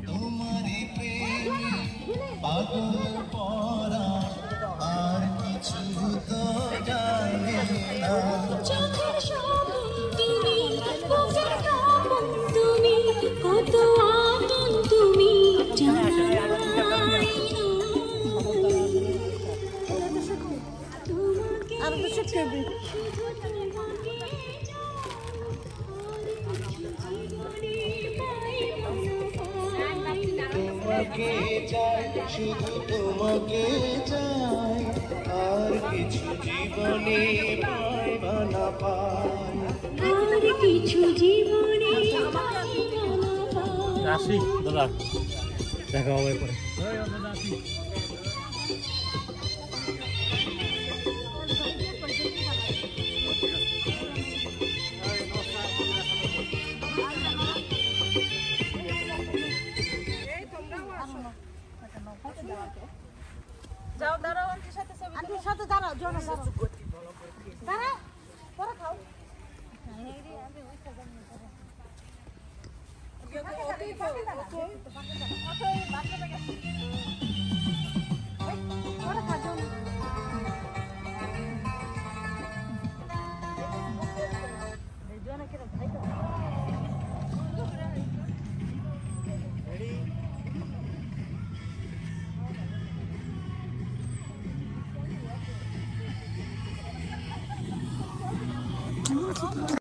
তোমারি প্রেমে পাগল পরা আর কিছু তো জানে না চোখের স্বপ্ন তুমি বুকের কাঁপন তুমি কত আপন তুমি জানা নাই তোমাকে আর তো শিখবে শুধু তোমাকে চাই শুধু তোমাকে চাই আর কিছু জীবনে পাইবা না পাই আর কিছু জীবনে পাইবা না পাই আসি দাদা দেখা হবে পরে যাও দাঁড়াও আন্টির সাথে দাঁড়াও জন দাঁড়াও পরে খাও ওকে